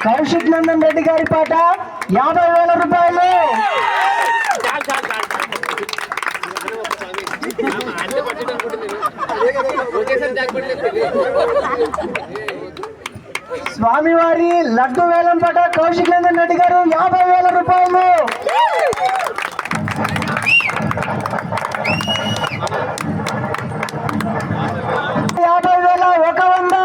కౌశిక్ నందన్ రెడ్డి గారి పాట 50,000 రూపాయలు. స్వామివారి లడ్డు వేలం పాట కౌశిక్ నందన్ రెడ్డి గారు 50,000 రూపాయలు. 50,100.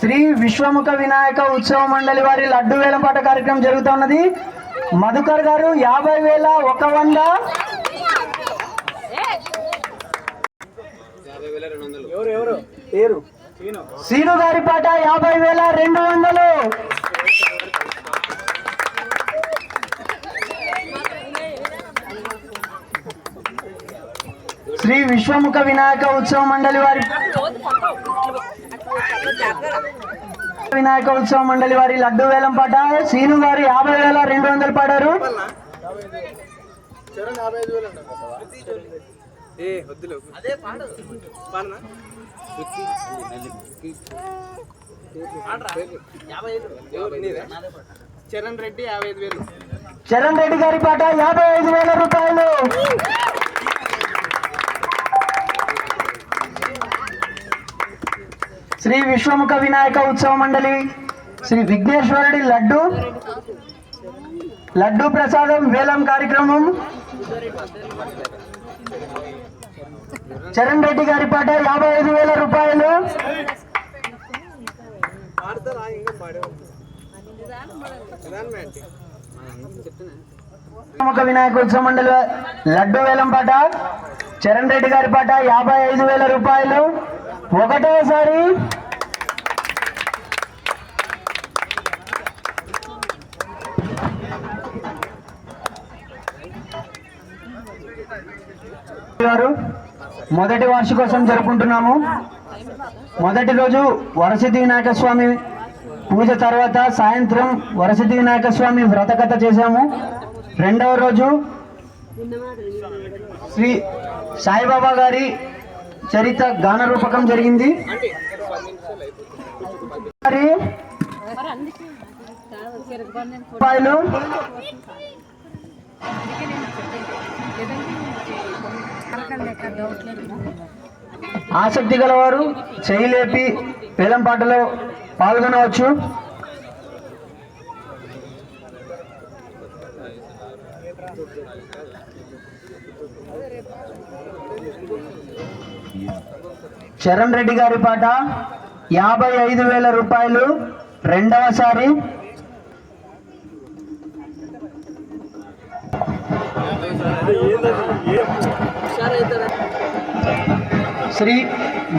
శ్రీ విశ్వముఖ వినాయక ఉత్సవ మండలి వారి లడ్డు వేలం పాట కార్యక్రమం జరుగుతున్నది. మధుకర్ గారు 50,100. సీను గారి పాట 50,200. శ్రీ విశ్వముఖ వినాయక ఉత్సవ మండలి వారి లడ్డు వేలం పాట సీను గారు 50,200 పాడారు. చరణ్ రెడ్డి 55,000. చరణ్ రెడ్డి గారి పాట 55,000 రూపాయలు. శ్రీ విశ్వముఖ వినాయక ఉత్సవ మండలి శ్రీ విఘ్నేశ్వరుడి లడ్డు ప్రసాదం వేలం కార్యక్రమం. చరణ్ రెడ్డి గారి పాట 55,000 రూపాయలు. విశ్వముఖ వినాయక ఉత్సవ మండలి లడ్డు వేలం పాట చరణ్ రెడ్డి గారి పాట 55,000 రూపాయలు. ఒకటోసారి మొదటి వార్షికోత్సవం జరుపుకుంటున్నాము. మొదటి రోజు వరసిద్ధి వినాయక స్వామి పూజ తర్వాత సాయంత్రం వరసిద్ధి వినాయక స్వామి వ్రతకథ చేశాము. రెండవ రోజు శ్రీ సాయిబాబా గారి చరిత్ర గాన రూపకం జరిగింది. ఆసక్తి గలవారు చేయలేపి వేలం పాటలో పాల్గొనవచ్చు. చరణ్ రెడ్డి గారి పాట 55,000 రూపాయలు. రెండవసారి శ్రీ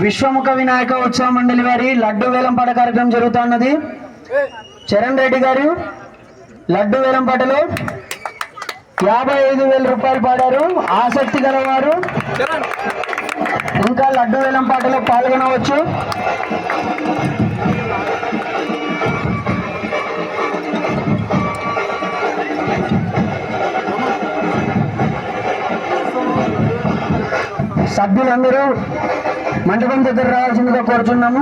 విశ్వముఖ వినాయక ఉత్సవ మండలి వారి లడ్డు వేలం పాట కార్యక్రమం జరుగుతున్నది. చరణ్ రెడ్డి గారు లడ్డు వేలం పాటలో 55,000 రూపాయలు పాడారు. ఆసక్తి గలవారు ఇంకా లడ్డు వేలం పాటలో పాల్గొనవచ్చు. సభ్యులందరూ మండపం దగ్గర రావాల్సిందిగా కోరుచున్నాము.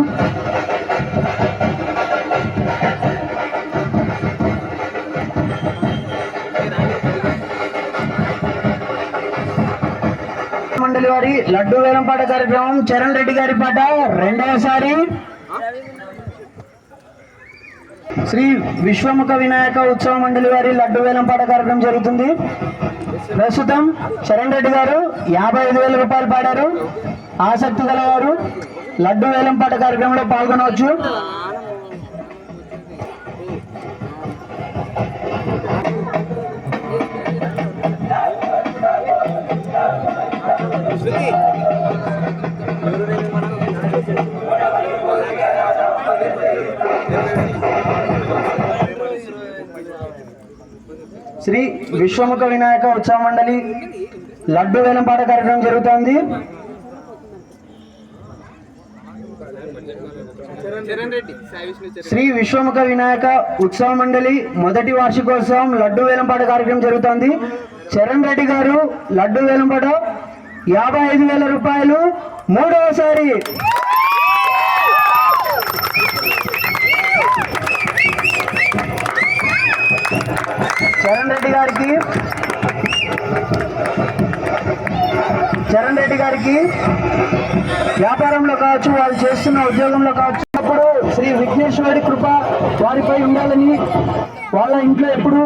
మండలి వారి లడ్డు వేలం పాట కార్యక్రమం చరణ్ రెడ్డి గారి పాట రెండవసారి. శ్రీ విశ్వముఖ వినాయక ఉత్సవ మండలి వారి లడ్డు వేలం పాట కార్యక్రమం జరుగుతుంది. ప్రస్తుతం చరణ్ రెడ్డి గారు 55,000 రూపాయలు పాడారు. ఆసక్తి గలవారు లడ్డు వేలం పాట కార్యక్రమంలో పాల్గొనవచ్చు. శ్రీ విశ్వముఖ వినాయక ఉత్సవ మండలి లడ్డు వేలం పాట కార్యక్రమం జరుగుతోంది. శ్రీ విశ్వముఖ వినాయక ఉత్సవ మండలి మొదటి వార్షికోత్సవం లడ్డు వేలం పాట కార్యక్రమం జరుగుతోంది. చరణ్ రెడ్డి గారు లడ్డు వేలం పాట 55,000 రూపాయలు. మూడవసారి రెడ్డి గారికి వ్యాపారంలో కావచ్చు, వాళ్ళు చేస్తున్న ఉద్యోగంలో కావచ్చు, అప్పుడు శ్రీ విఘ్నేశ్వరుడి కృప వారిపై ఉండాలని, వాళ్ళ ఇంట్లో ఎప్పుడు